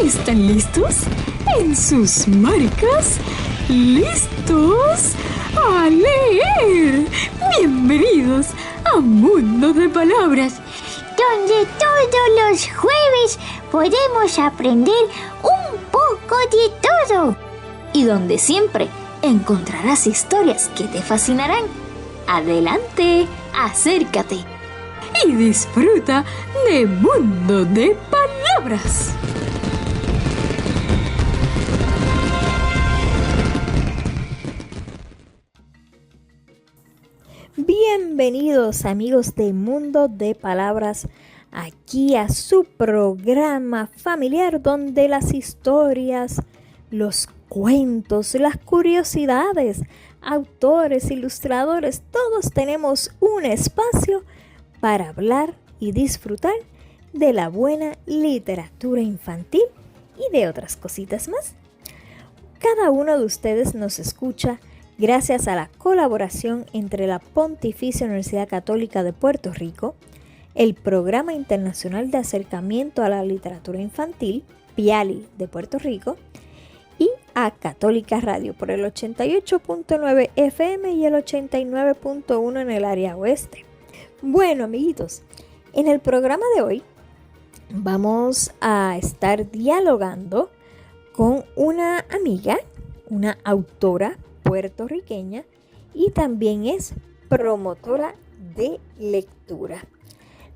¿Están listos? ¿En sus marcas? ¿Listos? ¡A leer! Bienvenidos a Mundo de Palabras, donde todos los jueves podemos aprender un poco de todo. Y donde siempre encontrarás historias que te fascinarán. Adelante, acércate y disfruta de Mundo de Palabras. Bienvenidos amigos de Mundo de Palabras, aquí a su programa familiar donde las historias, los cuentos, las curiosidades, autores, ilustradores, todos tenemos un espacio para hablar y disfrutar de la buena literatura infantil y de otras cositas más. Cada uno de ustedes nos escucha gracias a la colaboración entre la Pontificia Universidad Católica de Puerto Rico, el Programa Internacional de Acercamiento a la Literatura Infantil, PIALI de Puerto Rico, y a Católica Radio por el 88.9 FM y el 89.1 en el área oeste. Bueno, amiguitos, en el programa de hoy vamos a estar dialogando con una amiga, una autora puertorriqueña y también es promotora de lectura.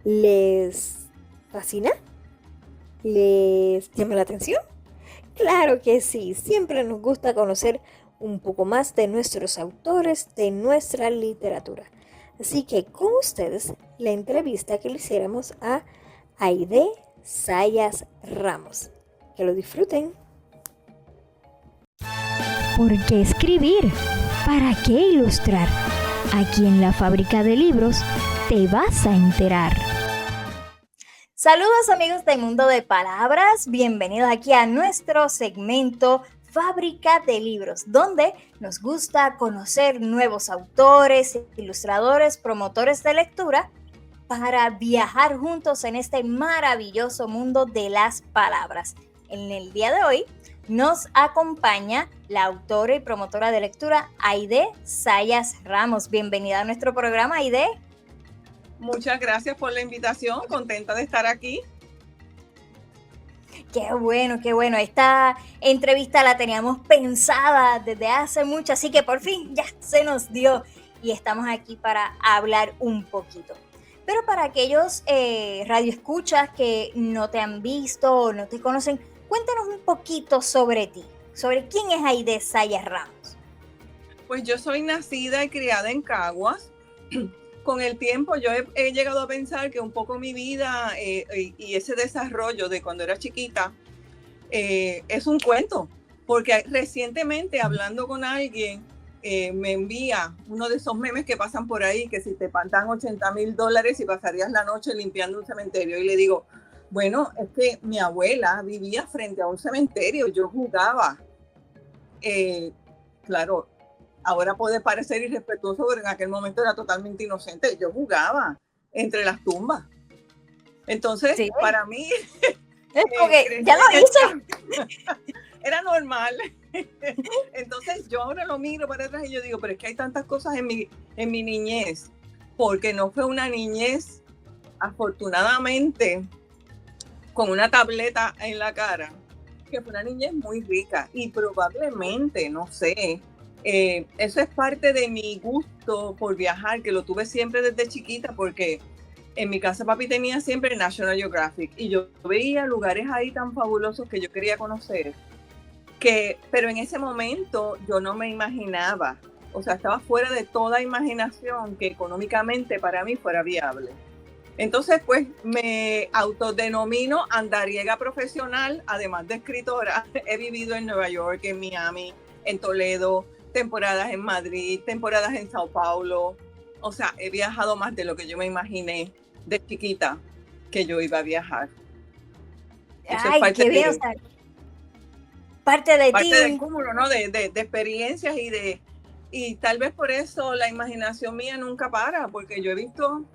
¿Les fascina? ¿Les llama la atención? Claro que sí, siempre nos gusta conocer un poco más de nuestros autores, de nuestra literatura. Así que con ustedes la entrevista que le hiciéramos a Aide Zayas Ramos. Que lo disfruten. ¿Por qué escribir? ¿Para qué ilustrar? Aquí en la Fábrica de Libros te vas a enterar. Saludos amigos de Mundo de Palabras, bienvenidos aquí a nuestro segmento Fábrica de Libros, donde nos gusta conocer nuevos autores, ilustradores, promotores de lectura para viajar juntos en este maravilloso mundo de las palabras. En el día de hoy nos acompaña la autora y promotora de lectura Aide Zayas Ramos. Bienvenida a nuestro programa, Aide. Muchas gracias por la invitación, contenta de estar aquí. Qué bueno, qué bueno. Esta entrevista la teníamos pensada desde hace mucho, así que por fin ya se nos dio y estamos aquí para hablar un poquito. Pero para aquellos radioescuchas que no te han visto o no te conocen, cuéntanos un poquito sobre ti, sobre quién es Aide Zayas Ramos. Pues yo soy nacida y criada en Caguas. Con el tiempo yo he llegado a pensar que un poco mi vida y ese desarrollo de cuando era chiquita es un cuento, porque recientemente hablando con alguien me envía uno de esos memes que pasan por ahí, que si te dan $80,000 y pasarías la noche limpiando un cementerio, y le digo, bueno, es que mi abuela vivía frente a un cementerio, yo jugaba, claro, ahora puede parecer irrespetuoso, pero en aquel momento era totalmente inocente. Yo jugaba entre las tumbas. Entonces, sí, para mí... Okay, ya lo hizo. Era normal. Entonces, yo ahora lo miro para atrás y yo digo, pero es que hay tantas cosas en mi niñez, porque no fue una niñez, afortunadamente, con una tableta en la cara, que fue una niñez muy rica y probablemente, no sé... eso es parte de mi gusto por viajar, que lo tuve siempre desde chiquita, porque en mi casa papi tenía siempre National Geographic y yo veía lugares ahí tan fabulosos que yo quería conocer, pero en ese momento yo no me imaginaba, o sea, estaba fuera de toda imaginación que económicamente para mí fuera viable. Entonces, pues me autodenomino andariega profesional, además de escritora. He vivido en Nueva York, en Miami, en Toledo, temporadas en Madrid, temporadas en Sao Paulo. O sea, he viajado más de lo que yo me imaginé de chiquita que yo iba a viajar. Ay, qué bien, o sea, parte de ti. Parte del cúmulo, ¿no? De experiencias y tal vez por eso la imaginación mía nunca para, porque yo he visto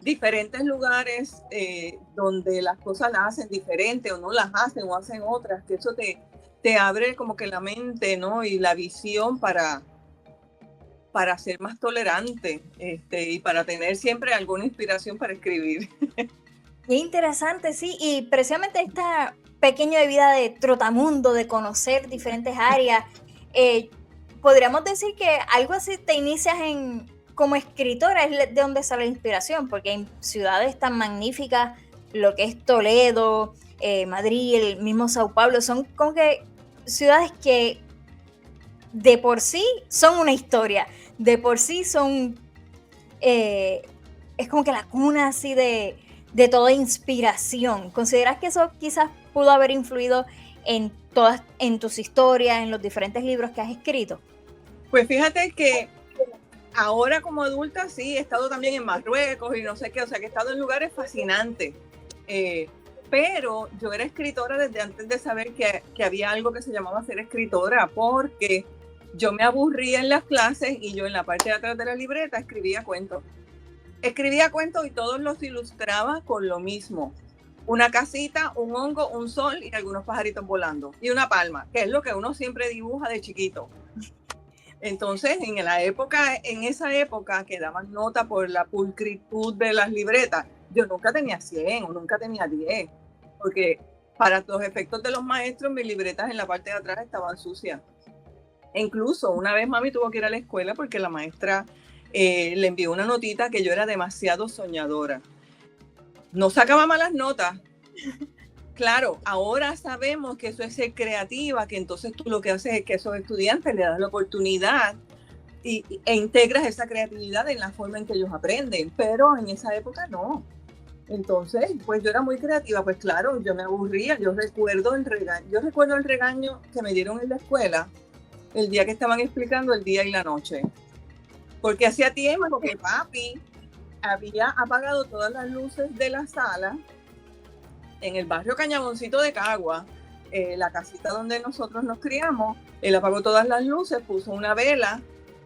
diferentes lugares donde las cosas las hacen diferente o no las hacen o hacen otras, que eso te abre como que la mente, ¿no? Y la visión para ser más tolerante y para tener siempre alguna inspiración para escribir. Qué interesante, sí, y precisamente esta pequeña vida de trotamundo, de conocer diferentes áreas, podríamos decir que algo así te inicias como escritora, es de donde sale la inspiración, porque en ciudades tan magníficas, lo que es Toledo, Madrid, el mismo Sao Paulo, son como que ciudades que de por sí son una historia, de por sí son, es como que la cuna así de toda inspiración. ¿Consideras que eso quizás pudo haber influido en tus historias, en los diferentes libros que has escrito? Pues fíjate que ahora como adulta sí, he estado también en Marruecos y no sé qué, o sea que he estado en lugares fascinantes. Pero yo era escritora desde antes de saber que había algo que se llamaba ser escritora, porque yo me aburría en las clases y yo en la parte de atrás de la libreta escribía cuentos. Escribía cuentos y todos los ilustraba con lo mismo. Una casita, un hongo, un sol y algunos pajaritos volando. Y una palma, que es lo que uno siempre dibuja de chiquito. Entonces, en esa época que daban nota por la pulcritud de las libretas, yo nunca tenía 100 o nunca tenía 10. Porque para los efectos de los maestros, mis libretas en la parte de atrás estaban sucias. E incluso una vez mami tuvo que ir a la escuela porque la maestra le envió una notita que yo era demasiado soñadora. No sacaba malas notas. Claro, ahora sabemos que eso es ser creativa, que entonces tú lo que haces es que a esos estudiantes le das la oportunidad e integras esa creatividad en la forma en que ellos aprenden, pero en esa época no. Entonces, pues yo era muy creativa, pues claro, yo me aburría, yo recuerdo el regaño que me dieron en la escuela el día que estaban explicando el día y la noche. Porque hacía tiempo que papi había apagado todas las luces de la sala en el barrio Cañaboncito de Cagua, la casita donde nosotros nos criamos. Él apagó todas las luces, puso una vela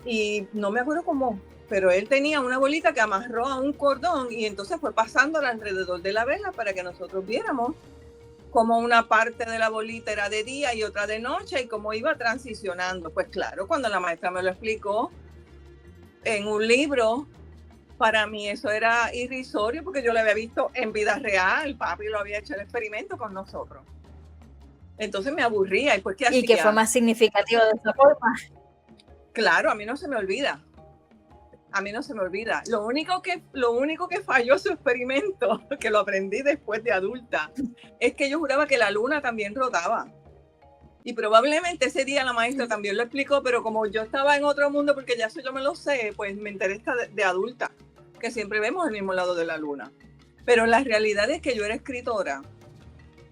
y no me acuerdo cómo, pero él tenía una bolita que amarró a un cordón y entonces fue pasándola alrededor de la vela para que nosotros viéramos cómo una parte de la bolita era de día y otra de noche y cómo iba transicionando. Pues claro, cuando la maestra me lo explicó en un libro, para mí eso era irrisorio porque yo lo había visto en vida real, papi lo había hecho el experimento con nosotros. Entonces me aburría. ¿Y pues qué hacía? Y que fue más significativo de esa forma. Claro, a mí no se me olvida. A mí no se me olvida. Lo único que falló su experimento, que lo aprendí después de adulta, es que yo juraba que la luna también rotaba. Y probablemente ese día la maestra también lo explicó, pero como yo estaba en otro mundo, porque ya eso yo me lo sé, pues me enteré de adulta, que siempre vemos el mismo lado de la luna. Pero la realidad es que yo era escritora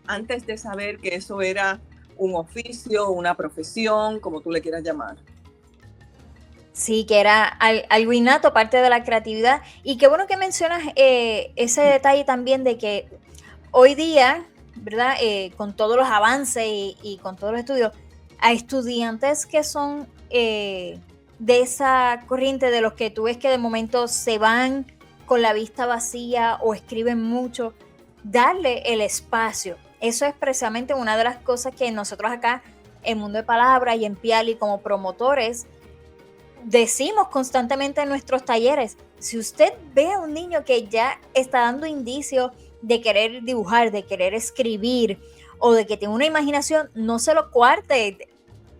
antes de saber que eso era un oficio, una profesión, como tú le quieras llamar. Sí, que era algo innato, parte de la creatividad. Y qué bueno que mencionas ese detalle también de que hoy día, ¿verdad? Con todos los avances y con todos los estudios, a estudiantes que son de esa corriente de los que tú ves que de momento se van con la vista vacía o escriben mucho, darle el espacio. Eso es precisamente una de las cosas que nosotros acá en Mundo de Palabras y en Piali como promotores decimos constantemente en nuestros talleres. Si usted ve a un niño que ya está dando indicios de querer dibujar, de querer escribir o de que tiene una imaginación, no se lo cuarte,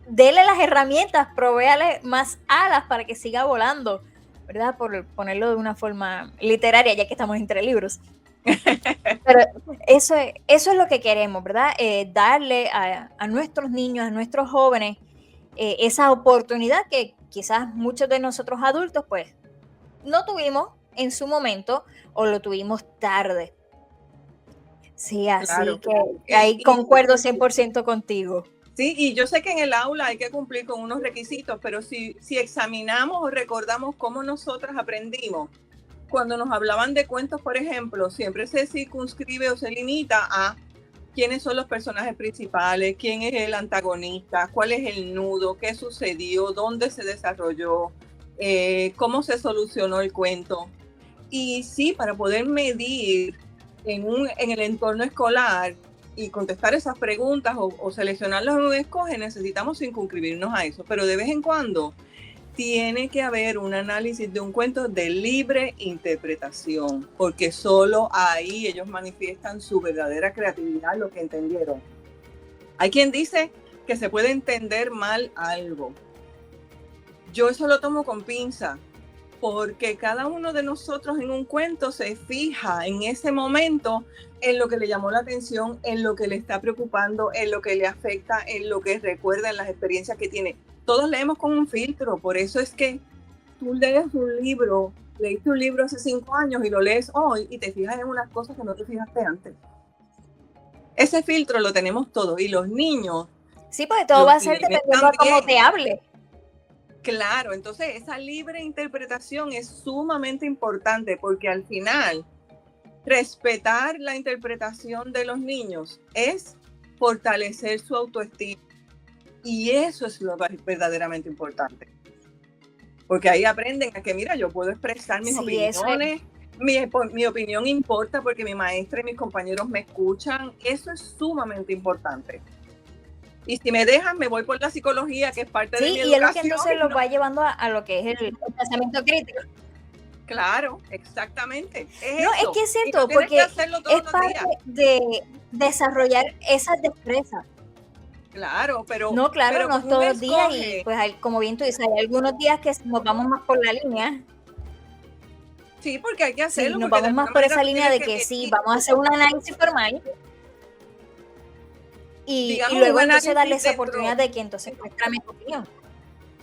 dele las herramientas, provéale más alas para que siga volando, ¿verdad? Por ponerlo de una forma literaria, ya que estamos entre libros. Pero eso es lo que queremos, ¿verdad? Darle a nuestros niños, a nuestros jóvenes, esa oportunidad que quizás muchos de nosotros adultos pues no tuvimos en su momento o lo tuvimos tarde. Sí, así claro. Que ahí concuerdo 100% contigo. Sí, y yo sé que en el aula hay que cumplir con unos requisitos, pero si examinamos o recordamos cómo nosotras aprendimos, cuando nos hablaban de cuentos, por ejemplo, siempre se circunscribe o se limita a quiénes son los personajes principales, quién es el antagonista, cuál es el nudo, qué sucedió, dónde se desarrolló, cómo se solucionó el cuento. Y sí, para poder medir en el entorno escolar y contestar esas preguntas o seleccionarlos en un escoge, necesitamos circunscribirnos a eso. Pero de vez en cuando tiene que haber un análisis de un cuento de libre interpretación, porque solo ahí ellos manifiestan su verdadera creatividad, lo que entendieron. Hay quien dice que se puede entender mal algo. Yo eso lo tomo con pinza, porque cada uno de nosotros en un cuento se fija en ese momento en lo que le llamó la atención, en lo que le está preocupando, en lo que le afecta, en lo que recuerda, en las experiencias que tiene. Todos leemos con un filtro, por eso es que tú lees un libro, leíste un libro hace 5 años y lo lees hoy y te fijas en unas cosas que no te fijaste antes. Ese filtro lo tenemos todos y los niños. Sí, porque todo va a ser dependiendo de cómo te hable. Claro, entonces esa libre interpretación es sumamente importante porque al final respetar la interpretación de los niños es fortalecer su autoestima. Y eso es lo verdaderamente importante. Porque ahí aprenden a que, mira, yo puedo expresar mis opiniones, mi opinión importa porque mi maestra y mis compañeros me escuchan. Eso es sumamente importante. Y si me dejan, me voy por la psicología, que es parte de mi educación. Sí, y es lo que entonces los va llevando a lo que es el pensamiento crítico. Claro, exactamente. Es que es cierto, porque es parte de desarrollar esas destrezas. Claro, pero no es todos los días y pues como bien tú dices, hay algunos días que nos vamos más por la línea. Sí, porque hay que hacerlo. Sí, nos vamos más por esa línea de que sí, vamos a hacer un análisis formal y luego entonces darle esa oportunidad de que entonces muéstrame tu opinión.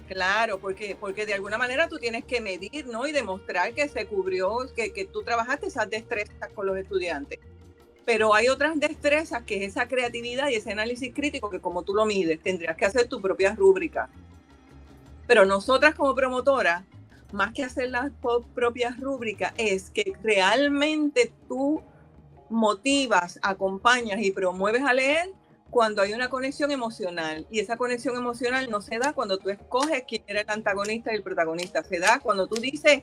Claro, porque de alguna manera tú tienes que medir, ¿no? Y demostrar que se cubrió, que tú trabajaste esas destrezas con los estudiantes. Pero hay otras destrezas que es esa creatividad y ese análisis crítico que como tú lo mides, tendrías que hacer tu propia rúbrica. Pero nosotras como promotoras, más que hacer las propias rúbricas, es que realmente tú motivas, acompañas y promueves a leer cuando hay una conexión emocional. Y esa conexión emocional no se da cuando tú escoges quién era el antagonista y el protagonista. Se da cuando tú dices,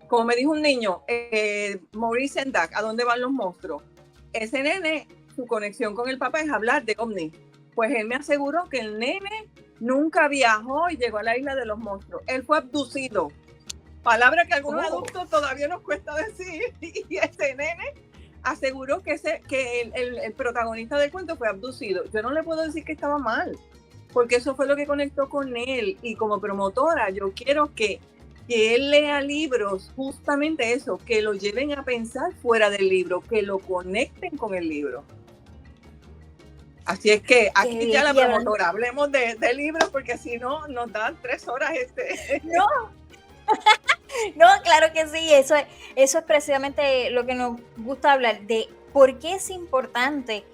como me dijo un niño, Maurice Sendak, ¿a dónde van los monstruos? Ese nene, su conexión con el papá es hablar de ovnis. Pues él me aseguró que el nene nunca viajó y llegó a la isla de los monstruos. Él fue abducido. Palabra que a algunos adultos todavía nos cuesta decir. Y ese nene aseguró que el protagonista del cuento fue abducido. Yo no le puedo decir que estaba mal, porque eso fue lo que conectó con él. Y como promotora, yo quiero que él lea libros, justamente eso, que lo lleven a pensar fuera del libro, que lo conecten con el libro. Así es que aquí ya la promotora, hablemos de libros, porque si no, nos dan 3 horas No, claro que sí, eso es precisamente lo que nos gusta hablar, de por qué es importante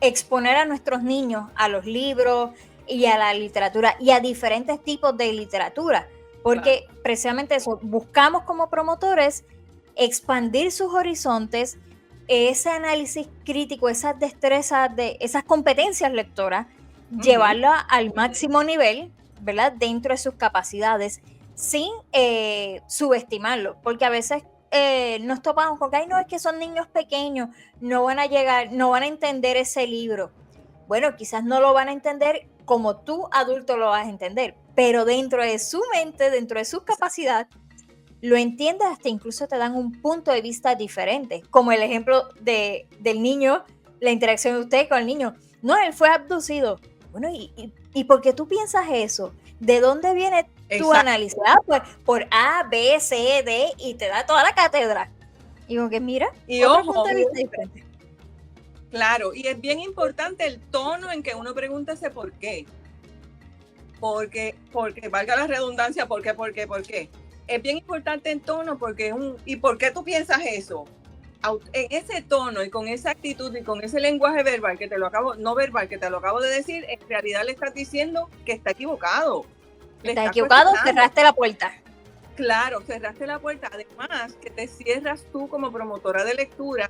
exponer a nuestros niños a los libros y a la literatura y a diferentes tipos de literatura. Porque precisamente eso, buscamos como promotores expandir sus horizontes, ese análisis crítico, esas destrezas, esas competencias lectoras, llevarlas al máximo nivel, ¿verdad? Dentro de sus capacidades, sin subestimarlo, porque a veces nos topamos con que, no, es que son niños pequeños, no van a llegar, no van a entender ese libro. Bueno, quizás no lo van a entender como tú, adulto, lo vas a entender, pero dentro de su mente, dentro de su capacidad, lo entiendes, hasta incluso te dan un punto de vista diferente, como el ejemplo del niño, la interacción de usted con el niño. No, él fue abducido. Bueno, ¿y por qué tú piensas eso? ¿De dónde viene tu análisis? Pues por A, B, C, D, y te da toda la cátedra. Y como que mira, y otro punto de vista diferente. Claro, y es bien importante el tono en que uno pregunta ese por qué. Porque valga la redundancia, ¿por qué? Es bien importante el tono porque ¿y por qué tú piensas eso? En ese tono y con esa actitud y con ese lenguaje verbal que te lo acabo de decir, en realidad le estás diciendo que está equivocado. ¿Estás equivocado? Cerraste la puerta. Claro, cerraste la puerta. Además, que te cierras tú como promotora de lectura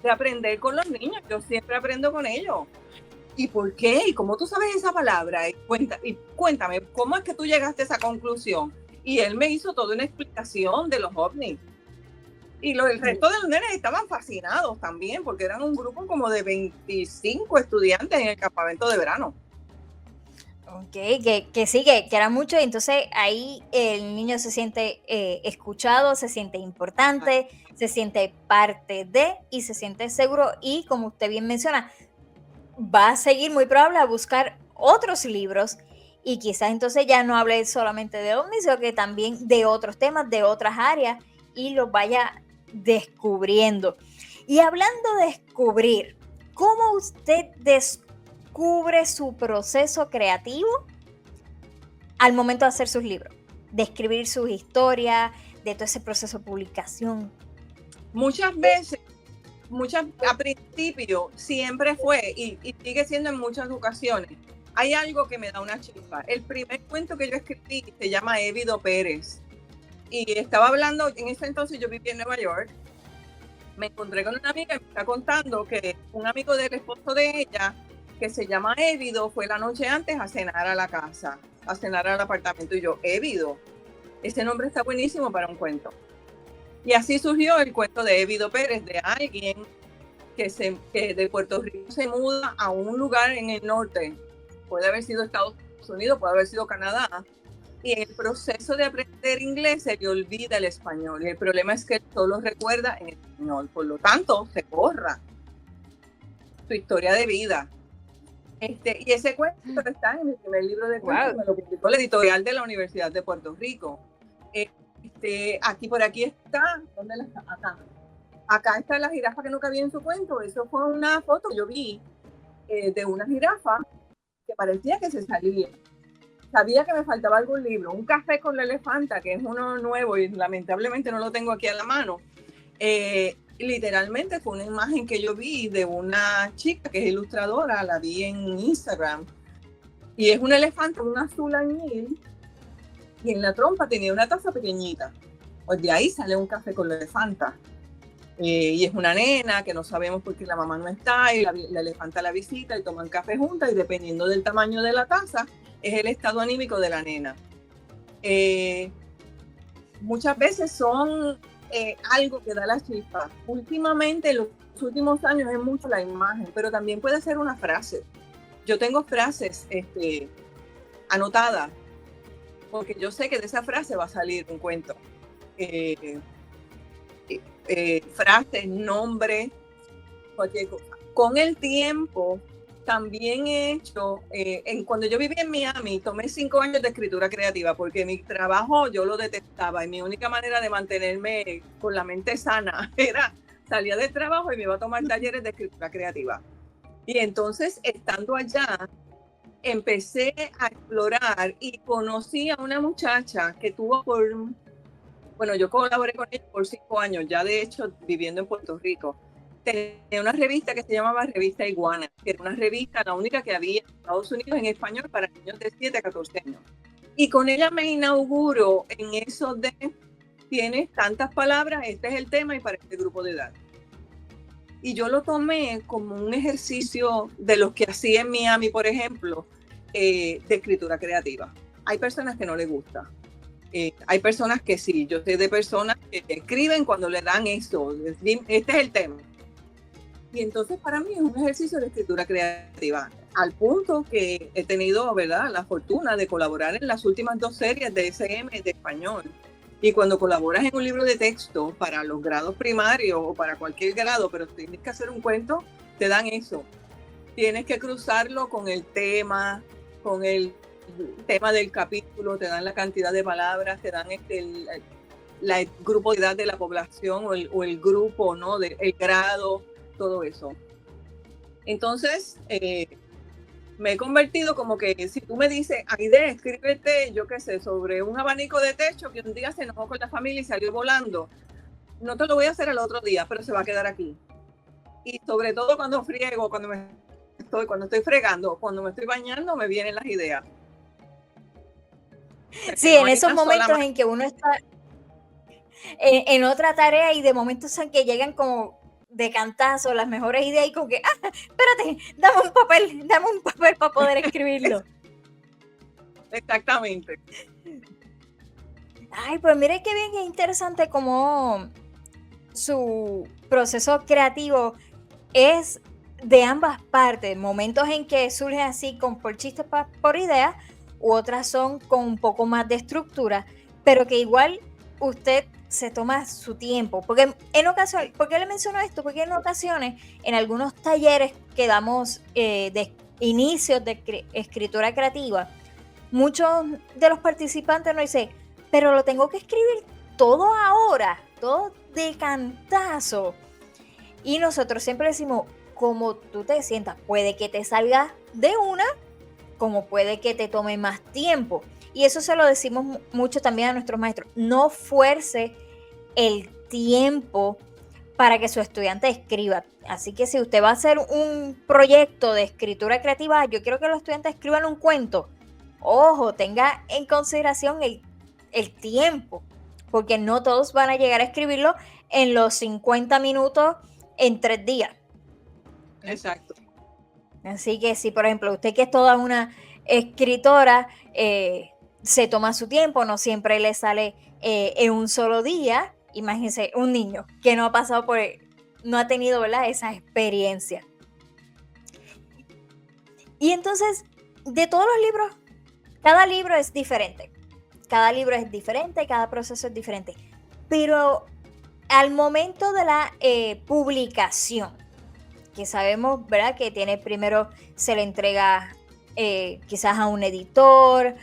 de aprender con los niños. Yo siempre aprendo con ellos. ¿Y por qué? ¿Y cómo tú sabes esa palabra? Y cuéntame, ¿cómo es que tú llegaste a esa conclusión? Y él me hizo toda una explicación de los ovnis. Y el resto de los nenes estaban fascinados también, porque eran un grupo como de 25 estudiantes en el campamento de verano. Ok, que sí, que era mucho, y entonces ahí el niño se siente escuchado, se siente importante, se siente parte de y se siente seguro, y como usted bien menciona, va a seguir muy probable a buscar otros libros, y quizás entonces ya no hable solamente de ovnis, sino que también de otros temas, de otras áreas, y los vaya descubriendo. Y hablando de descubrir, ¿cómo usted descubre su proceso creativo al momento de hacer sus libros, de escribir sus historias, de todo ese proceso de publicación? Muchas veces, a principio siempre fue, y sigue siendo en muchas ocasiones, hay algo que me da una chispa. El primer cuento que yo escribí se llama Évido Pérez, y estaba hablando, en ese entonces yo vivía en Nueva York, me encontré con una amiga y me está contando que un amigo del esposo de ella, que se llama Évido, fue la noche antes a cenar a la casa, a cenar al apartamento. Y yo, Évido, ese nombre está buenísimo para un cuento. Y así surgió el cuento de Évido Pérez, de alguien que de Puerto Rico se muda a un lugar en el norte. Puede haber sido Estados Unidos, puede haber sido Canadá. Y en el proceso de aprender inglés se le olvida el español. Y el problema es que él solo recuerda en español. Por lo tanto, se borra su historia de vida. Y ese cuento está en mi primer libro de cuentos. Me lo publicó la editorial de la Universidad de Puerto Rico. Por aquí está. ¿Dónde está? Acá está la jirafa que no cabía en su cuento. Eso fue una foto que yo vi de una jirafa que parecía que se salía. Sabía que me faltaba algún libro, Un café con la elefanta, que es uno nuevo y lamentablemente no lo tengo aquí a la mano. Literalmente fue una imagen que yo vi de una chica que es ilustradora, la vi en Instagram, y es un elefante, un azul añil, y en la trompa tenía una taza pequeñita. Pues de ahí sale Un café con la elefanta. Y es una nena que no sabemos por qué la mamá no está, y la elefanta la visita y toman café juntas, y dependiendo del tamaño de la taza, es el estado anímico de la nena. Muchas veces son algo que da la chispa. Últimamente, en los últimos años, es mucho la imagen, pero también puede ser una frase. Yo tengo frases anotadas, porque yo sé que de esa frase va a salir un cuento. Frases, nombres, cualquier cosa. Con el tiempo, también he hecho, cuando yo viví en Miami, tomé 5 años de escritura creativa, porque mi trabajo yo lo detestaba, y mi única manera de mantenerme con la mente sana era salía del trabajo y me iba a tomar talleres de escritura creativa. Y entonces, estando allá, empecé a explorar y conocí a una muchacha que tuvo yo colaboré con ella por 5 años, ya de hecho viviendo en Puerto Rico. Tenía una revista que se llamaba Revista Iguana, que era una revista, la única que había en Estados Unidos en español para niños de 7 a 14 años. Y con ella me inauguro en eso de, tienes tantas palabras, este es el tema y para este grupo de edad. Y yo lo tomé como un ejercicio de los que hacía en Miami, por ejemplo, de escritura creativa. Hay personas que no les gusta. Hay personas que sí. Yo sé de personas que escriben cuando le dan eso. Este es el tema. Y entonces para mí es un ejercicio de escritura creativa, al punto que he tenido, ¿verdad?, la fortuna de colaborar en las últimas 2 series de SM de español. Y cuando colaboras en un libro de texto para los grados primarios o para cualquier grado, pero tienes que hacer un cuento, te dan eso. Tienes que cruzarlo con el tema del capítulo, te dan la cantidad de palabras, te dan la grupo de edad de la población o el grupo, ¿no?, el grado, todo eso. Entonces, me he convertido como que si tú me dices, Aide, escríbete, yo qué sé, sobre un abanico de techo que un día se enojó con la familia y salió volando, no te lo voy a hacer el otro día, pero se va a quedar aquí. Y sobre todo cuando friego, cuando estoy fregando, cuando me estoy bañando, me vienen las ideas. Sí, en esos momentos en que uno está en otra tarea y de momentos en que llegan como de cantazo las mejores ideas y como que, espérate, dame un papel para poder escribirlo. Exactamente. Ay, pues mire qué bien, qué interesante como su proceso creativo es de ambas partes, momentos en que surge así con por chistes por ideas, u otras son con un poco más de estructura, pero que igual usted se toma su tiempo, porque en ocasiones, ¿por qué le menciono esto? Porque en ocasiones, en algunos talleres que damos de inicios de escritura creativa, muchos de los participantes nos dicen, pero lo tengo que escribir todo ahora, todo de cantazo. Y nosotros siempre decimos, como tú te sientas, puede que te salga de una, como puede que te tome más tiempo. Y eso se lo decimos mucho también a nuestros maestros. No fuerce el tiempo para que su estudiante escriba. Así que si usted va a hacer un proyecto de escritura creativa, yo quiero que los estudiantes escriban un cuento. Ojo, tenga en consideración el tiempo, porque no todos van a llegar a escribirlo en los 50 minutos en 3 días. Exacto. Así que si, por ejemplo, usted que es toda una escritora, se toma su tiempo, no siempre le sale en un solo día. Imagínense un niño que no ha pasado no ha tenido, ¿verdad?, esa experiencia. Y entonces, de todos los libros, cada libro es diferente. Cada libro es diferente, cada proceso es diferente. Pero al momento de la publicación, que sabemos, ¿verdad?, que primero se le entrega quizás a un editor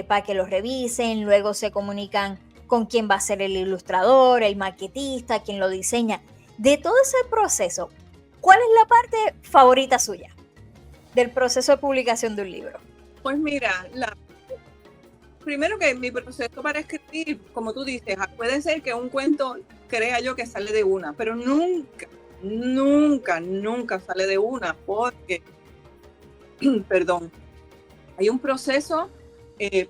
para que lo revisen, luego se comunican con quién va a ser el ilustrador, el maquetista, quien lo diseña. De todo ese proceso, ¿cuál es la parte favorita suya del proceso de publicación de un libro? Pues mira, primero que mi proceso para escribir, como tú dices, puede ser que un cuento crea yo que sale de una, pero nunca sale de una, porque, perdón, hay un proceso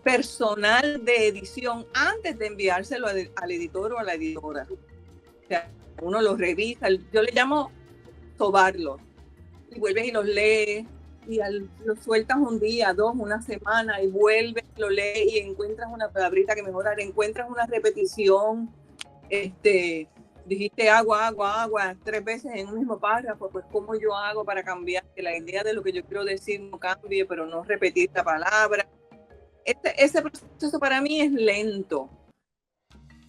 personal de edición antes de enviárselo al editor o a la editora. O sea, uno lo revisa, yo le llamo sobarlo, y vuelves y los lees, y lo sueltas un día, 2, una semana, y vuelves, lo lees y encuentras una palabrita que mejorar, encuentras una repetición, dijiste agua 3 veces en un mismo párrafo, pues ¿cómo yo hago para cambiar? Que la idea de lo que yo quiero decir no cambie, pero no repetir la palabra. Ese proceso para mí es lento.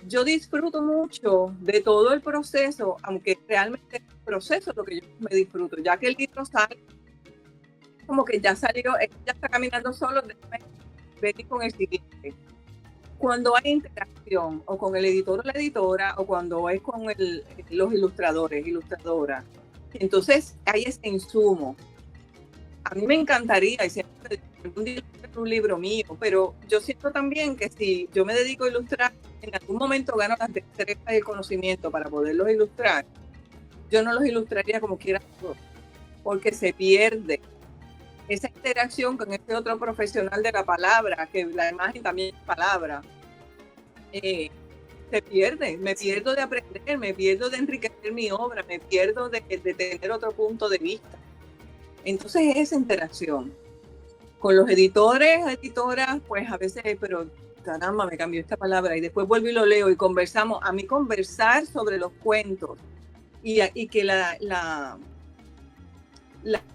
Yo disfruto mucho de todo el proceso, aunque realmente el proceso es lo que yo me disfruto, ya que el libro sale, como que ya salió, ya está caminando solo, déjame venir con el siguiente. Cuando hay interacción, o con el editor o la editora, o cuando es con los ilustradores, ilustradoras, entonces hay ese insumo. A mí me encantaría, y siempre algún día un libro mío, pero yo siento también que si yo me dedico a ilustrar, en algún momento gano las destrezas y el conocimiento para poderlos ilustrar, yo no los ilustraría como quiera, porque se pierde esa interacción con este otro profesional de la palabra, que la imagen también es palabra. Se pierde, me pierdo de aprender, me pierdo de enriquecer mi obra, me pierdo de tener otro punto de vista. Entonces esa interacción con los editores, editoras, pues a veces, pero caramba, me cambió esta palabra, y después vuelvo y lo leo y conversamos. A mí conversar sobre los cuentos y que la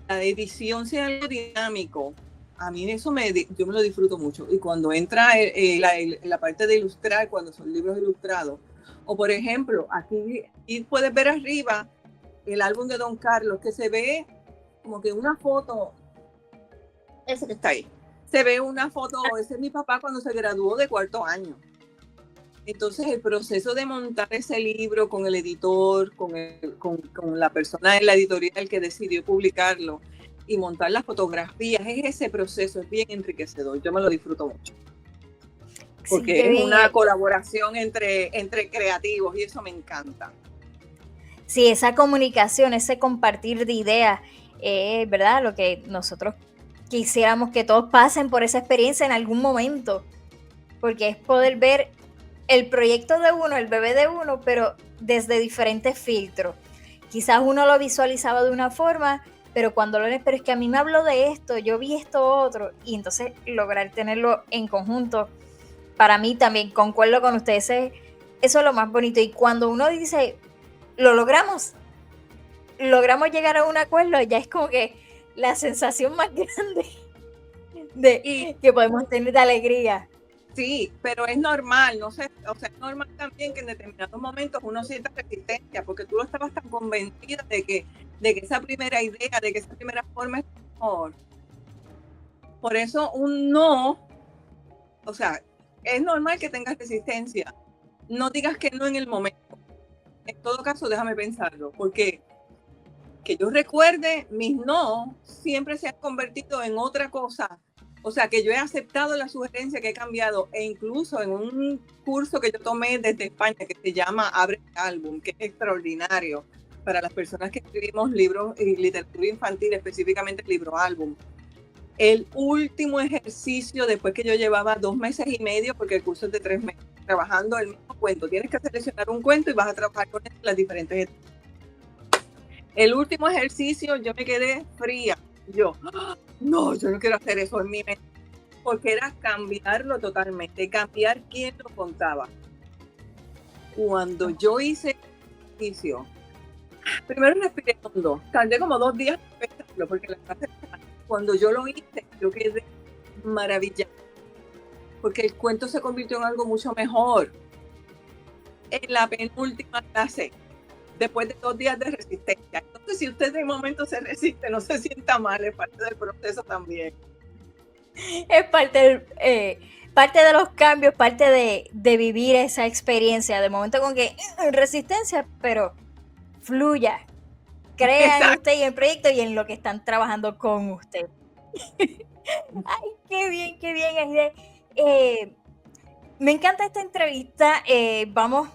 edición sea algo dinámico, a mí eso yo me lo disfruto mucho. Y cuando entra la parte de ilustrar, cuando son libros ilustrados, o por ejemplo, aquí puedes ver arriba el álbum de Don Carlos, que se ve como que una foto, ese que está ahí, se ve una foto, ese es mi papá cuando se graduó de 4º año. Entonces el proceso de montar ese libro con el editor, con la persona de la editorial que decidió publicarlo, y montar las fotografías, ese proceso es bien enriquecedor. Yo me lo disfruto mucho. Porque sí, es una colaboración entre creativos, y eso me encanta. Sí, esa comunicación, ese compartir de ideas, ¿verdad? Lo que nosotros quisiéramos que todos pasen por esa experiencia en algún momento, porque es poder ver el proyecto de uno, el bebé de uno, pero desde diferentes filtros. Quizás uno lo visualizaba de una forma, pero cuando lo ves, pero es que a mí me habló de esto, yo vi esto otro, y entonces lograr tenerlo en conjunto, para mí también, concuerdo con ustedes, eso es lo más bonito. Y cuando uno dice, lo logramos. Logramos llegar a un acuerdo, ya es como que la sensación más grande que podemos tener de alegría. Sí, pero es normal, no sé, o sea, es normal también que en determinados momentos uno sienta resistencia, porque tú no estabas tan convencida de que esa primera idea, de que esa primera forma es mejor. Por eso un no, o sea, es normal que tengas resistencia. No digas que no en el momento. En todo caso, déjame pensarlo, porque que yo recuerde, mis no siempre se han convertido en otra cosa. O sea, que yo he aceptado la sugerencia, que he cambiado, e incluso en un curso que yo tomé desde España que se llama Abre el Álbum, que es extraordinario para las personas que escribimos libros y literatura infantil, específicamente libro álbum. El último ejercicio, después que yo llevaba 2 meses y medio, porque el curso es de 3 meses, trabajando el mismo cuento. Tienes que seleccionar un cuento y vas a trabajar con las diferentes etapas. El último ejercicio yo me quedé fría. Yo, no, yo no quiero hacer eso en mi mente, porque era cambiarlo totalmente, cambiar quién lo contaba. Cuando yo hice el ejercicio, primero respiré hondo, tardé como 2 días en pensarlo, porque la clase, cuando yo lo hice, yo quedé maravillada, porque el cuento se convirtió en algo mucho mejor. En la penúltima clase, después de 2 días de resistencia. Entonces, si usted de momento se resiste, no se sienta mal, es parte del proceso también. Es parte de los cambios, parte de vivir esa experiencia. De momento con que resistencia, pero fluya. Crea en usted y en el proyecto y en lo que están trabajando con usted. Ay, qué bien, Aide. Me encanta esta entrevista. Vamos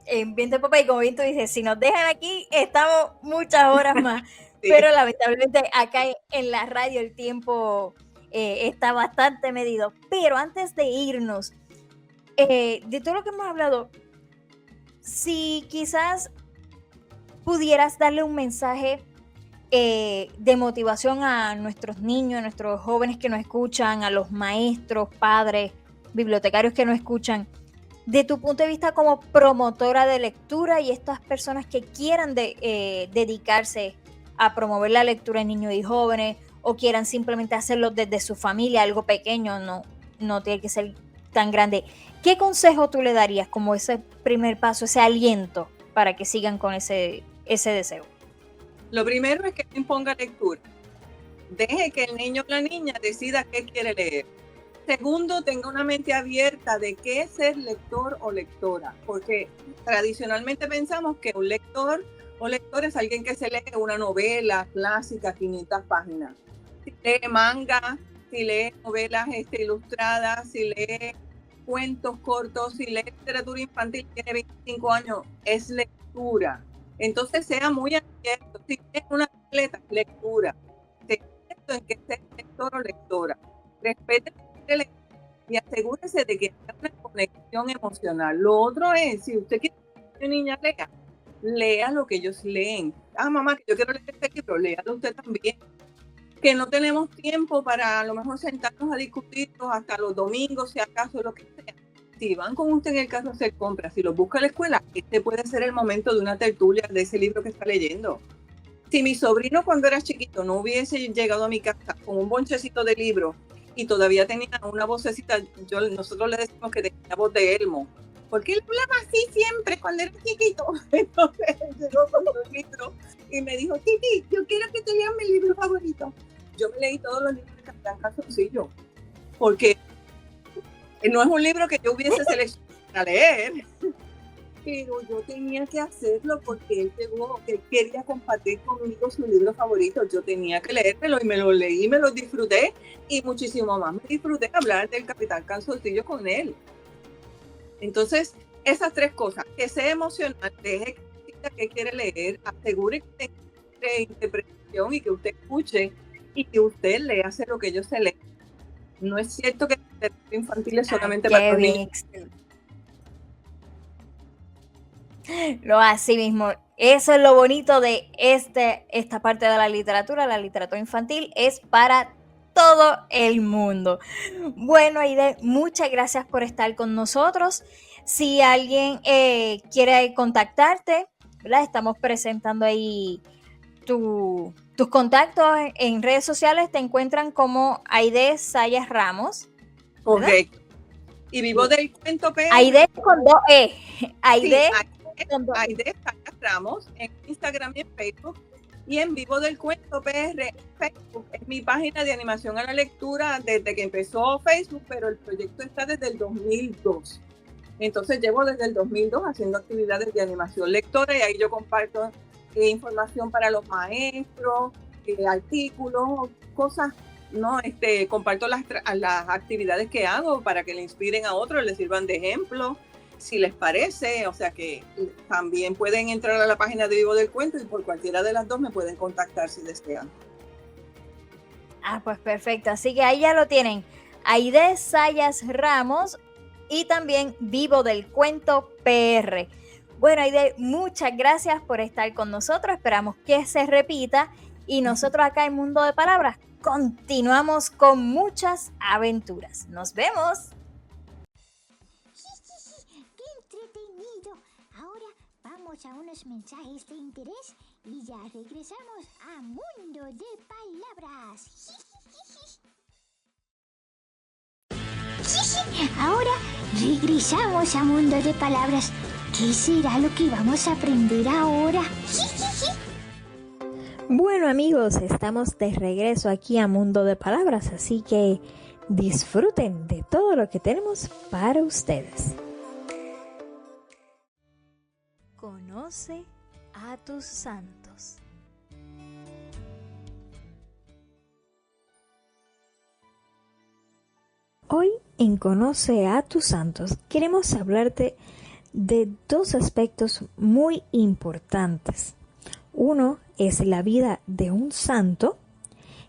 en viento de papá y como bien tú dices, si nos dejan aquí, estamos muchas horas más. Sí. Pero lamentablemente acá en la radio el tiempo está bastante medido. Pero antes de irnos, de todo lo que hemos hablado, si quizás pudieras darle un mensaje de motivación a nuestros niños, a nuestros jóvenes que nos escuchan, a los maestros, padres, bibliotecarios que nos escuchan, de tu punto de vista como promotora de lectura y estas personas que quieran dedicarse a promover la lectura en niños y jóvenes o quieran simplemente hacerlo desde su familia, algo pequeño, no tiene que ser tan grande. ¿Qué consejo tú le darías como ese primer paso, ese aliento para que sigan con ese deseo? Lo primero es que no imponga lectura. Deje que el niño o la niña decida qué quiere leer. Segundo, tenga una mente abierta de qué es ser lector o lectora, porque tradicionalmente pensamos que un lector o lectora es alguien que se lee una novela clásica, 500 páginas. Si lee manga, si lee novelas ilustradas, si lee cuentos cortos, si lee literatura infantil, tiene 25 años, es lectura. Entonces sea muy abierto. Si es una lectura, se en que sea lector o lectora. Respete y asegúrese de que haya una conexión emocional. Lo otro es, si usted quiere que una niña lea lo que ellos leen. Mamá, que yo quiero leer este libro, léalo usted también. Que no tenemos tiempo para a lo mejor sentarnos a discutirlos hasta los domingos, si acaso, lo que sea. Si van con usted en el carro a hacer compras, si los busca a la escuela, este puede ser el momento de una tertulia de ese libro que está leyendo. Si mi sobrino cuando era chiquito no hubiese llegado a mi casa con un bonchecito de libros y todavía tenía una vocecita, nosotros le decimos que tenía voz de Elmo, porque él hablaba así siempre cuando era chiquito. Entonces él llegó con un libro y me dijo, Titi, yo quiero que te leas mi libro favorito. Yo me leí todos los libros de Capitán Calzoncillo, porque no es un libro que yo hubiese seleccionado para leer, pero yo tenía que hacerlo porque él llegó, él quería compartir conmigo su libro favorito. Yo tenía que leérmelo y me lo leí, me lo disfruté y muchísimo más me disfruté hablar del Capitán Calzoncillo con él. Entonces, esas 3 cosas, que sea emocional, deje que diga que quiere leer, asegure que tenga interpretación y que usted escuche y que usted le hace lo que ellos se leen. No es cierto que el literatura infantil es solamente para los niños. Lo así mismo. Eso es lo bonito de esta parte de la literatura. La literatura infantil es para todo el mundo. Bueno, Aide, muchas gracias por estar con nosotros. Si alguien quiere contactarte, ¿verdad? Estamos presentando ahí tus contactos en redes sociales. Te encuentran como Aide Sayas Ramos. ¿Verdad? Correcto. Y Vivo del Cuento PR. Aide con 2 E. Aide con 2 E. Aide Sayas Ramos en Instagram y en Facebook. Y en Vivo del Cuento PR en Facebook. Es mi página de animación a la lectura desde que empezó Facebook, pero el proyecto está desde el 2002. Entonces llevo desde el 2002 haciendo actividades de animación lectora y ahí yo comparto información para los maestros, artículos, cosas, ¿no? Comparto las actividades que hago para que le inspiren a otros, les sirvan de ejemplo, si les parece. O sea que también pueden entrar a la página de Vivo del Cuento y por cualquiera de las dos me pueden contactar si desean. Pues perfecto. Así que ahí ya lo tienen. Aide Sayas Ramos y también Vivo del Cuento PR. Bueno, Aide, muchas gracias por estar con nosotros. Esperamos que se repita. Y nosotros acá en Mundo de Palabras continuamos con muchas aventuras. ¡Nos vemos! ¡Qué entretenido! Ahora vamos a unos mensajes de interés y ya regresamos a Mundo de Palabras. Ahora regresamos a Mundo de Palabras. ¿Qué será lo que vamos a aprender ahora? Bueno amigos, estamos de regreso aquí a Mundo de Palabras, así que disfruten de todo lo que tenemos para ustedes. Conoce a tus santos. Hoy en Conoce a tus santos queremos hablarte de dos aspectos muy importantes. Uno es la vida de un santo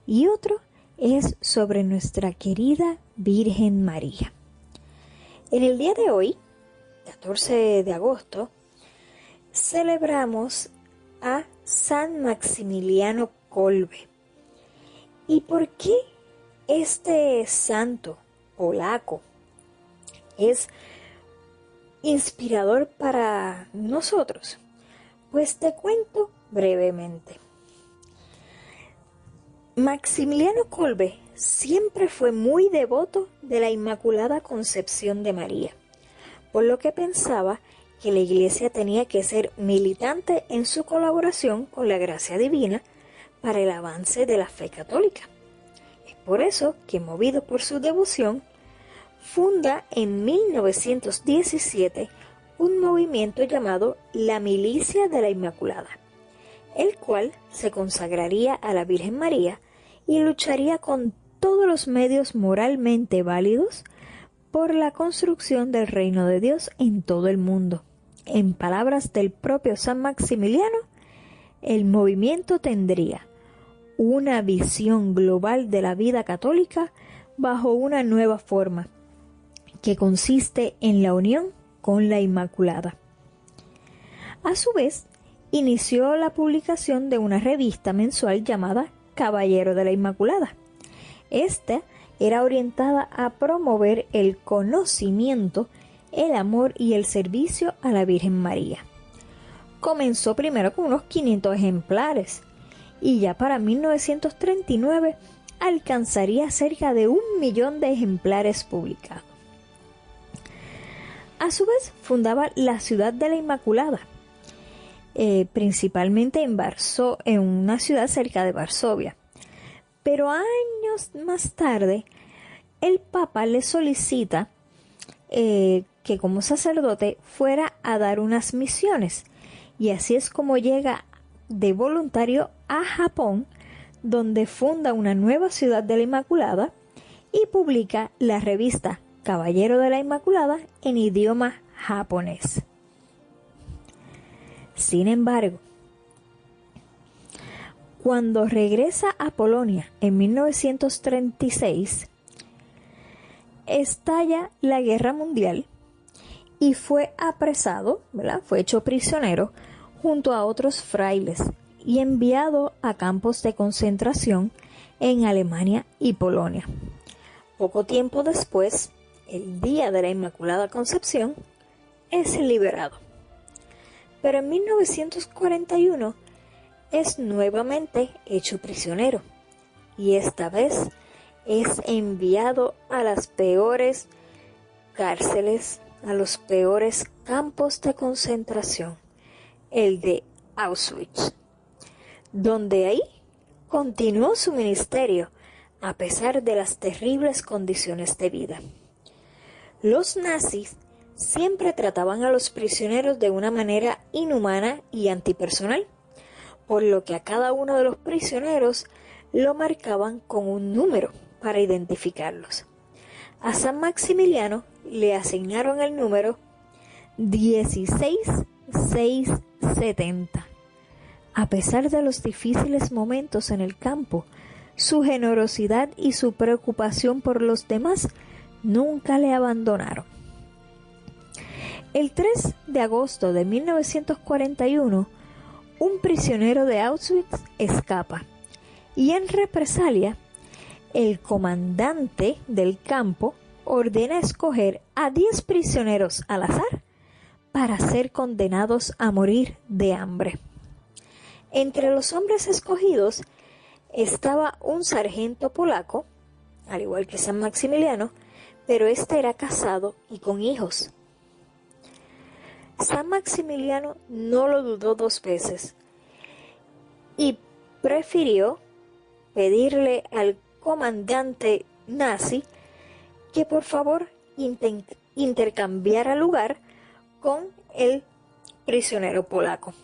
y otro es sobre nuestra querida Virgen María. En el día de hoy, 14 de agosto, celebramos a San Maximiliano Kolbe. ¿Y por qué este santo polaco es inspirador para nosotros? Pues te cuento brevemente. Maximiliano Kolbe siempre fue muy devoto de la Inmaculada Concepción de María, por lo que pensaba que la Iglesia tenía que ser militante en su colaboración con la gracia divina para el avance de la fe católica. Es por eso que, movido por su devoción, funda en 1917 un movimiento llamado la Milicia de la Inmaculada, el cual se consagraría a la Virgen María y lucharía con todos los medios moralmente válidos por la construcción del reino de Dios en todo el mundo. En palabras del propio San Maximiliano, el movimiento tendría una visión global de la vida católica bajo una nueva forma, que consiste en la unión con la Inmaculada. A su vez, inició la publicación de una revista mensual llamada Caballero de la Inmaculada. Esta era orientada a promover el conocimiento, el amor y el servicio a la Virgen María. Comenzó primero con unos 500 ejemplares y ya para 1939 alcanzaría cerca de 1 millón de ejemplares publicados. A su vez, fundaba la Ciudad de la Inmaculada, principalmente en una ciudad cerca de Varsovia. Pero años más tarde, el Papa le solicita que como sacerdote fuera a dar unas misiones. Y así es como llega de voluntario a Japón, donde funda una nueva Ciudad de la Inmaculada y publica la revista Caballero de la Inmaculada en idioma japonés. Sin embargo, cuando regresa a Polonia en 1936, estalla la Guerra Mundial y fue apresado, ¿verdad? Fue hecho prisionero junto a otros frailes y enviado a campos de concentración en Alemania y Polonia. Poco tiempo después, el día de la Inmaculada Concepción, es liberado. pero en 1941 es nuevamente hecho prisionero y esta vez es enviado a las peores cárceles, a los peores campos de concentración, el de Auschwitz, donde ahí continuó su ministerio a pesar de las terribles condiciones de vida. Los nazis siempre trataban a los prisioneros de una manera inhumana y antipersonal, por lo que a cada uno de los prisioneros lo marcaban con un número para identificarlos. A San Maximiliano le asignaron el número 16670. A pesar de los difíciles momentos en el campo, su generosidad y su preocupación por los demás nunca le abandonaron. El 3 de agosto de 1941, un prisionero de Auschwitz escapa y en represalia, el comandante del campo ordena escoger a 10 prisioneros al azar para ser condenados a morir de hambre. Entre los hombres escogidos estaba un sargento polaco, al igual que San Maximiliano, pero este era casado y con hijos. San Maximiliano no lo dudó 2 veces y prefirió pedirle al comandante nazi que por favor intercambiara lugar con el prisionero polaco.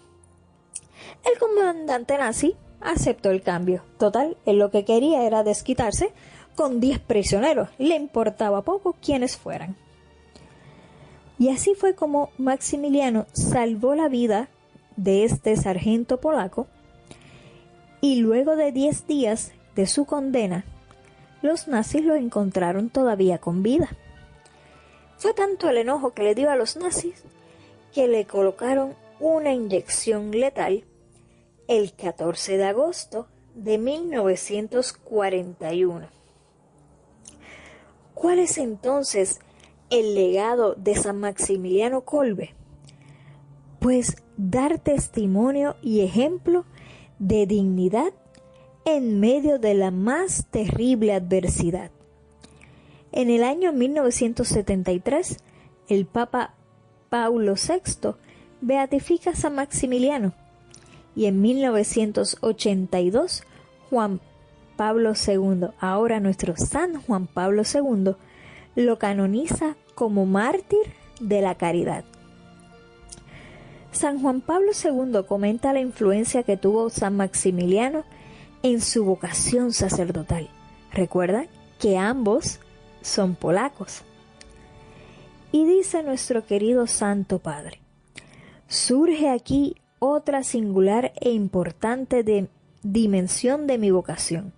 El comandante nazi aceptó el cambio. Total, él lo que quería era desquitarse con 10 prisioneros. Le importaba poco quiénes fueran. Y así fue como Maximiliano salvó la vida de este sargento polaco y luego de 10 días de su condena, los nazis lo encontraron todavía con vida. Fue tanto el enojo que le dio a los nazis que le colocaron una inyección letal el 14 de agosto de 1941. ¿Cuál es entonces el legado de San Maximiliano Kolbe? Pues dar testimonio y ejemplo de dignidad en medio de la más terrible adversidad. En el año 1973, el Papa Paulo VI beatifica a San Maximiliano y en 1982 Juan Pablo II, ahora nuestro San Juan Pablo II, lo canoniza como mártir de la caridad. San Juan Pablo II comenta la influencia que tuvo San Maximiliano en su vocación sacerdotal. Recuerda que ambos son polacos. Y dice nuestro querido Santo Padre: surge aquí otra singular e importante dimensión de mi vocación.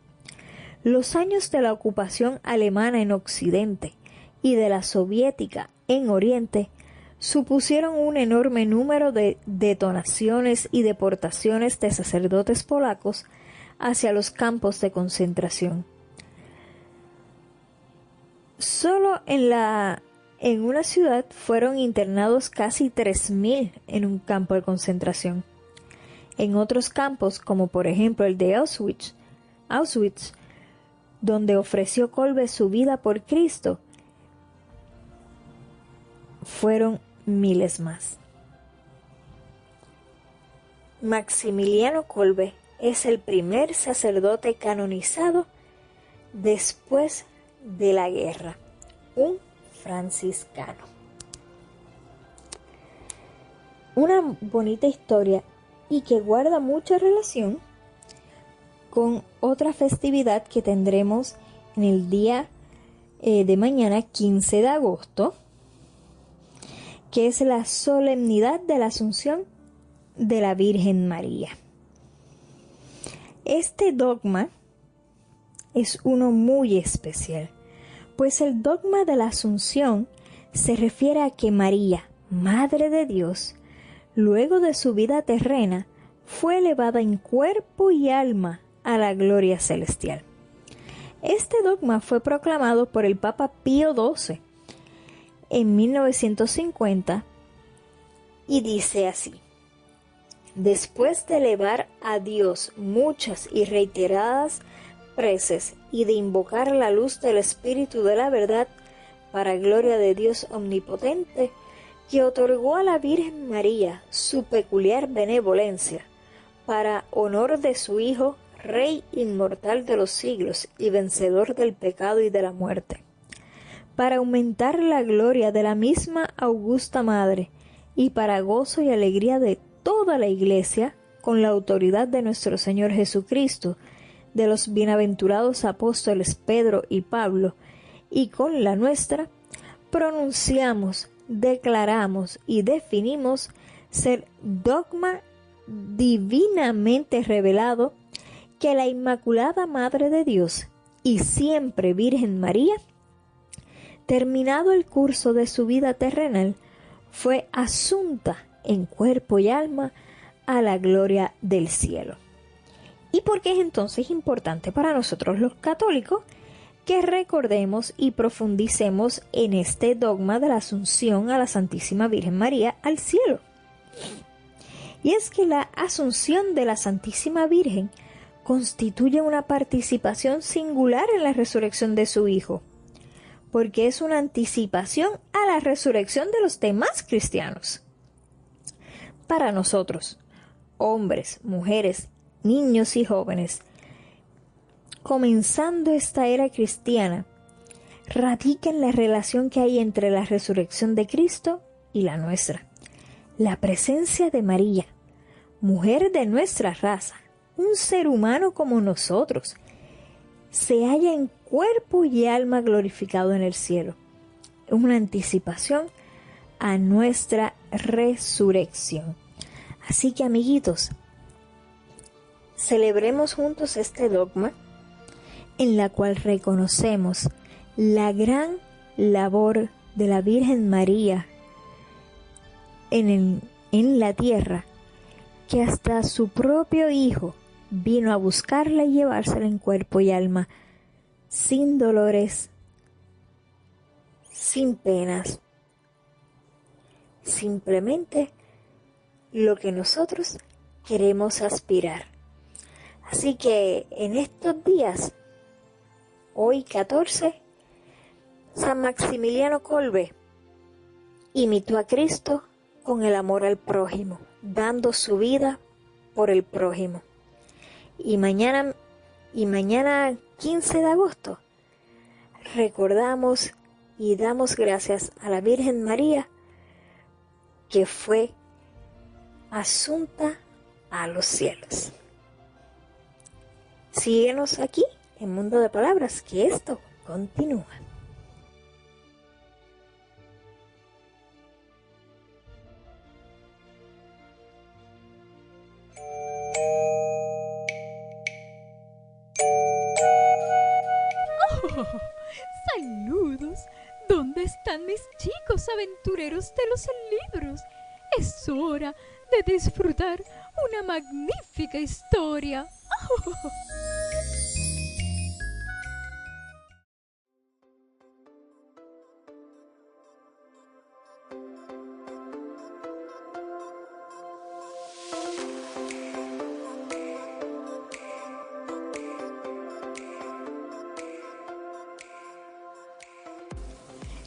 Los años de la ocupación alemana en Occidente y de la soviética en Oriente supusieron un enorme número de detonaciones y deportaciones de sacerdotes polacos hacia los campos de concentración. Solo en una ciudad fueron internados casi 3.000 en un campo de concentración. En otros campos, como por ejemplo el de Auschwitz, donde ofreció Kolbe su vida por Cristo, fueron miles más. Maximiliano Kolbe es el primer sacerdote canonizado después de la guerra, un franciscano. Una bonita historia y que guarda mucha relación con otra festividad que tendremos en el día de mañana, 15 de agosto, que es la solemnidad de la Asunción de la Virgen María. Este dogma es uno muy especial, pues el dogma de la Asunción se refiere a que María, Madre de Dios, luego de su vida terrena, fue elevada en cuerpo y alma a la gloria celestial. Este dogma fue proclamado por el Papa Pío XII en 1950 y dice así: Después de elevar a Dios muchas y reiteradas preces y de invocar la luz del Espíritu de la verdad para gloria de Dios omnipotente, que otorgó a la Virgen María su peculiar benevolencia, para honor de su Hijo, Rey inmortal de los siglos y vencedor del pecado y de la muerte, para aumentar la gloria de la misma augusta Madre, y para gozo y alegría de toda la Iglesia, con la autoridad de nuestro Señor Jesucristo, de los bienaventurados apóstoles Pedro y Pablo, y con la nuestra, pronunciamos, declaramos y definimos ser dogma divinamente revelado que la Inmaculada Madre de Dios y siempre Virgen María, terminado el curso de su vida terrenal, fue asunta en cuerpo y alma a la gloria del cielo. ¿Y por qué es entonces importante para nosotros los católicos que recordemos y profundicemos en este dogma de la asunción a la Santísima Virgen María al cielo? Y es que la asunción de la Santísima Virgen constituye una participación singular en la resurrección de su Hijo, porque es una anticipación a la resurrección de los demás cristianos. Para nosotros, hombres, mujeres, niños y jóvenes, comenzando esta era cristiana, radica en la relación que hay entre la resurrección de Cristo y la nuestra. La presencia de María, mujer de nuestra raza, un ser humano como nosotros, se halla en cuerpo y alma glorificado en el cielo. Es una anticipación a nuestra resurrección. Así que, amiguitos, celebremos juntos este dogma en la cual reconocemos la gran labor de la Virgen María en la tierra, que hasta su propio Hijo vino a buscarla y llevársela en cuerpo y alma, sin dolores, sin penas, simplemente lo que nosotros queremos aspirar. Así que en estos días, hoy 14, San Maximiliano Kolbe imitó a Cristo con el amor al prójimo, dando su vida por el prójimo. Y mañana 15 de agosto recordamos y damos gracias a la Virgen María, que fue asunta a los cielos. Síguenos aquí en Mundo de Palabras, que esto continúa. ¡Saludos! ¿Dónde están mis chicos aventureros de los libros? Es hora de disfrutar una magnífica historia.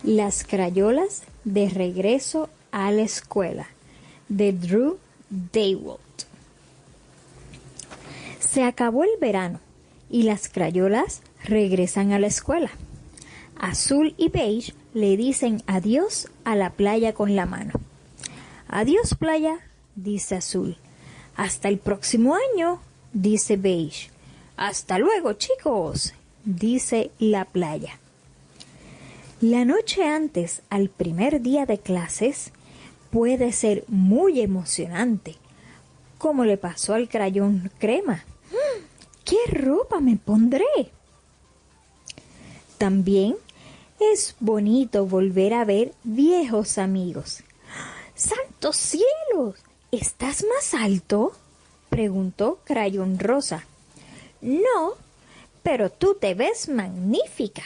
Las crayolas de regreso a la escuela, de Drew Daywalt. Se acabó el verano y las crayolas regresan a la escuela. Azul y Beige le dicen adiós a la playa con la mano. Adiós, playa, dice Azul. Hasta el próximo año, dice Beige. Hasta luego, chicos, dice la playa. La noche antes al primer día de clases puede ser muy emocionante, como le pasó al crayón crema. ¿Qué ropa me pondré? También es bonito volver a ver viejos amigos. ¡Santos cielos! ¿Estás más alto?, preguntó Crayón Rosa. No, pero tú te ves magnífica,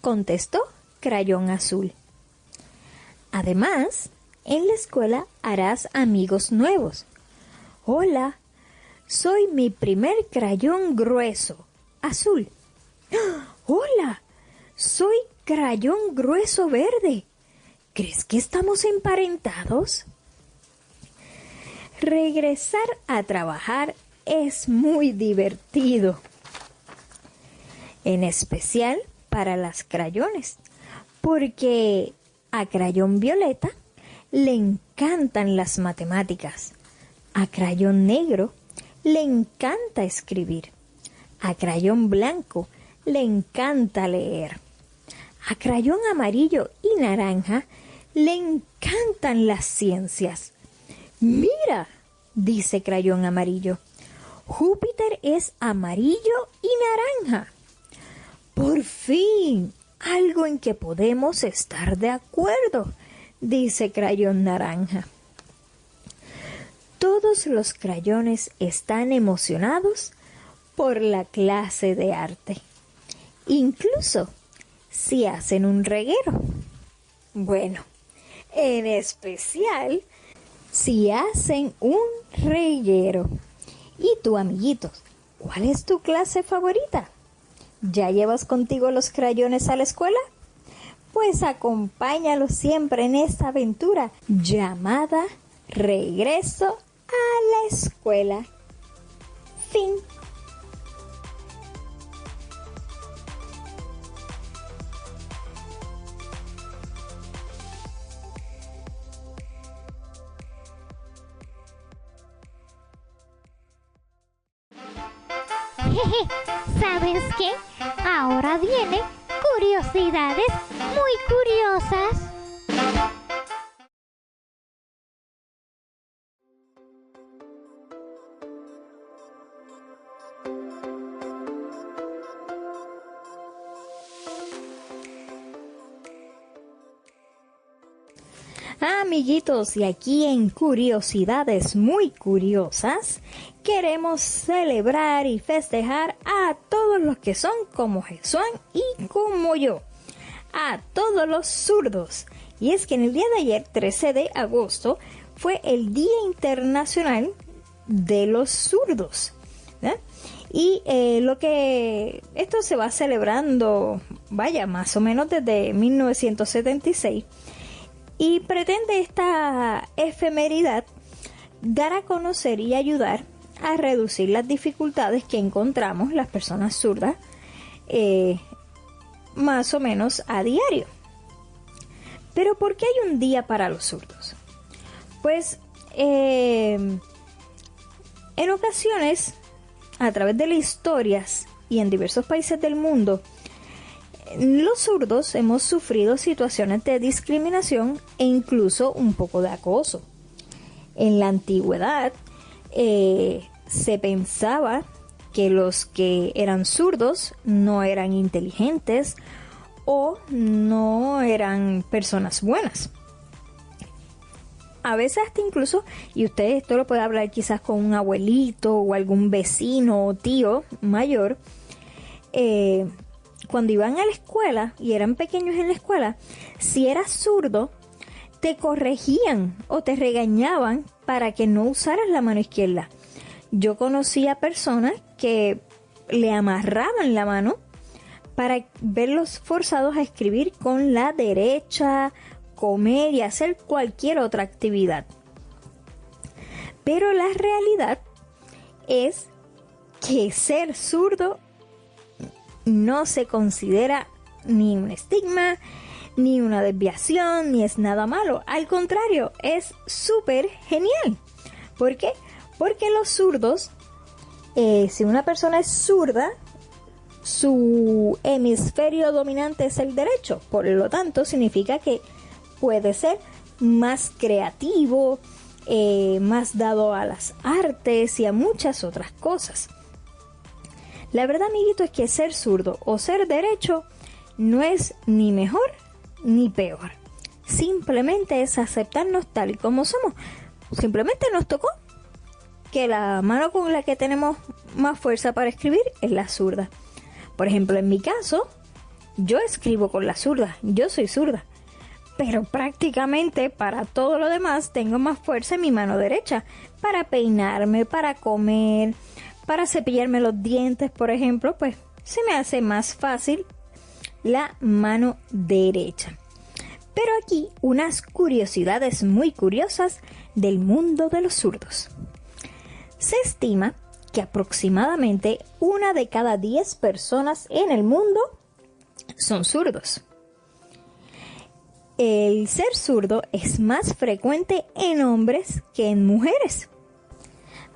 contestó Crayón Azul. Además, en la escuela harás amigos nuevos. Hola, soy mi primer crayón grueso, azul. Hola, soy crayón grueso verde. ¿Crees que estamos emparentados? Regresar a trabajar es muy divertido, en especial para las crayones, porque a crayón violeta le encantan las matemáticas, a crayón negro le encanta escribir, a crayón blanco le encanta leer, a crayón amarillo y naranja le encantan las ciencias. Mira, dice crayón amarillo, Júpiter es amarillo y naranja. Por fin, algo en que podemos estar de acuerdo, dice crayón naranja. Todos los crayones están emocionados por la clase de arte, incluso si hacen un reguero. Bueno, en especial si hacen un reguero. ¿Y tú, amiguitos, cuál es tu clase favorita? ¿Ya llevas contigo los crayones a la escuela? Pues acompáñalos siempre en esta aventura llamada Regreso a la Escuela. Fin. ¿Sabes qué? Ahora vienen curiosidades muy curiosas. Amiguitos, y aquí en Curiosidades Muy Curiosas, queremos celebrar y festejar a todos los que son como Jesuán y como yo, a todos los zurdos. Y es que en el día de ayer, 13 de agosto, fue el Día Internacional de los Zurdos, ¿eh? Y esto se va celebrando, más o menos desde 1976. Y pretende esta efemeridad dar a conocer y ayudar a reducir las dificultades que encontramos las personas zurdas más o menos a diario. Pero ¿por qué hay un día para los zurdos? Pues en ocasiones, a través de las historias y en diversos países del mundo, los zurdos hemos sufrido situaciones de discriminación e incluso un poco de acoso. En la antigüedad se pensaba que los que eran zurdos no eran inteligentes o no eran personas buenas. A veces hasta incluso, y usted esto lo puede hablar quizás con un abuelito o algún vecino o tío mayor, cuando iban a la escuela y eran pequeños en la escuela, si eras zurdo, te corregían o te regañaban para que no usaras la mano izquierda. Yo conocía personas que le amarraban la mano para verlos forzados a escribir con la derecha, comer y hacer cualquier otra actividad. Pero la realidad es que ser zurdo no se considera ni un estigma, ni una desviación, ni es nada malo. Al contrario, es súper genial. ¿Por qué? Porque los zurdos, si una persona es zurda, su hemisferio dominante es el derecho. Por lo tanto, significa que puede ser más creativo, más dado a las artes y a muchas otras cosas. La verdad, amiguito, es que ser zurdo o ser derecho no es ni mejor ni peor. Simplemente es aceptarnos tal y como somos. Simplemente nos tocó que la mano con la que tenemos más fuerza para escribir es la zurda. Por ejemplo, en mi caso, yo escribo con la zurda. Yo soy zurda. Pero prácticamente para todo lo demás tengo más fuerza en mi mano derecha. para peinarme, para comer, para cepillarme los dientes, por ejemplo, pues se me hace más fácil la mano derecha. Pero aquí unas curiosidades muy curiosas del mundo de los zurdos. Se estima que aproximadamente 1 de cada 10 personas en el mundo son zurdos. El ser zurdo es más frecuente en hombres que en mujeres.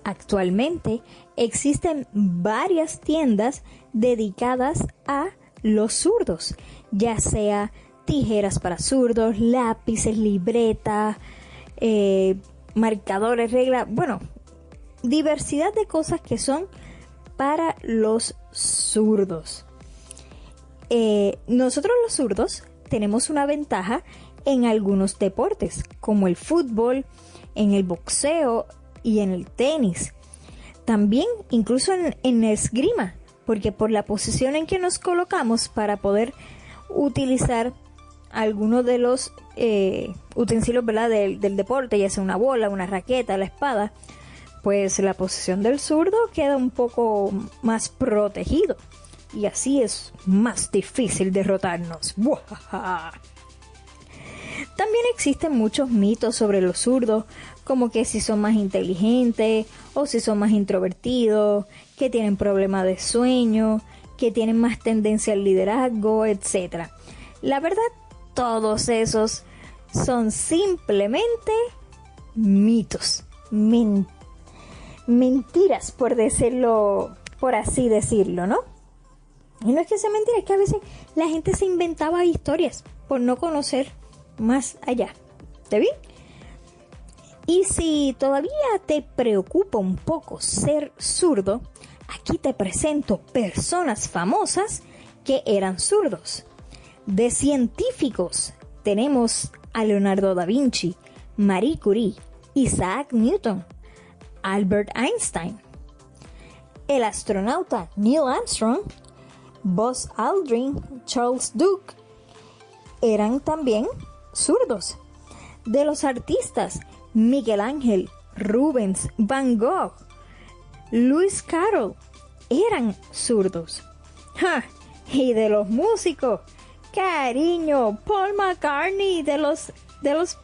Actualmente existen varias tiendas dedicadas a los zurdos, ya sea tijeras para zurdos, lápices, libreta, marcadores, reglas, bueno, diversidad de cosas que son para los zurdos. Nosotros los zurdos tenemos una ventaja en algunos deportes, como el fútbol, en el boxeo y en el tenis. También incluso en esgrima, porque por la posición en que nos colocamos para poder utilizar algunos de los utensilios, ¿verdad?, del deporte, ya sea una bola, una raqueta, la espada, pues la posición del zurdo queda un poco más protegido y así es más difícil derrotarnos. También existen muchos mitos sobre los zurdos, como que si son más inteligentes o si son más introvertidos, que tienen problemas de sueño, que tienen más tendencia al liderazgo, etc. La verdad, todos esos son simplemente mitos, mentiras, por así decirlo, ¿no? Y no es que sea mentira, es que a veces la gente se inventaba historias por no conocer más allá. ¿Está bien? Y si todavía te preocupa un poco ser zurdo, aquí te presento personas famosas que eran zurdos. De científicos tenemos a Leonardo da Vinci, Marie Curie, Isaac Newton, Albert Einstein. El astronauta Neil Armstrong, Buzz Aldrin, Charles Duke eran también zurdos. De los artistas, Miguel Ángel, Rubens, Van Gogh, Lewis Carroll eran zurdos. Y de los músicos, cariño, Paul McCartney de los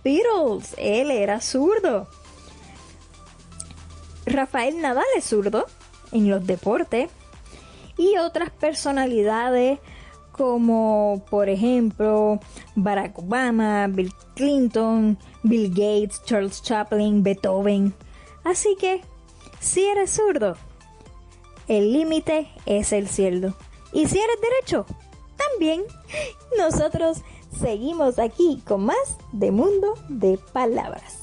Beatles, él era zurdo. Rafael Nadal es zurdo en los deportes. Y otras personalidades como por ejemplo Barack Obama, Bill Clinton, Bill Gates, Charles Chaplin, Beethoven. Así que si eres zurdo, el límite es el cielo. Y si eres derecho, también. Nosotros seguimos aquí con más de Mundo de Palabras.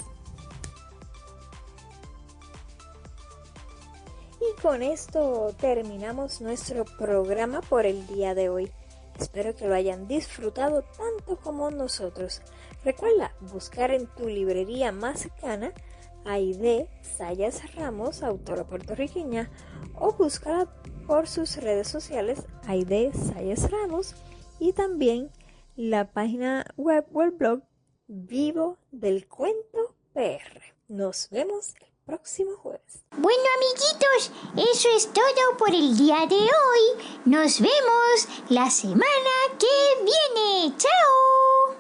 Y con esto terminamos nuestro programa por el día de hoy. Espero que lo hayan disfrutado tanto como nosotros. Recuerda buscar en tu librería más cercana a Aide Sayas Ramos, autora puertorriqueña, o búscala por sus redes sociales Aide Sayas Ramos y también la página web o el blog Vivo del Cuento PR. Nos vemos el próximo jueves. Bueno, amiguitos, eso es todo por el día de hoy. Nos vemos la semana que viene. ¡Chao!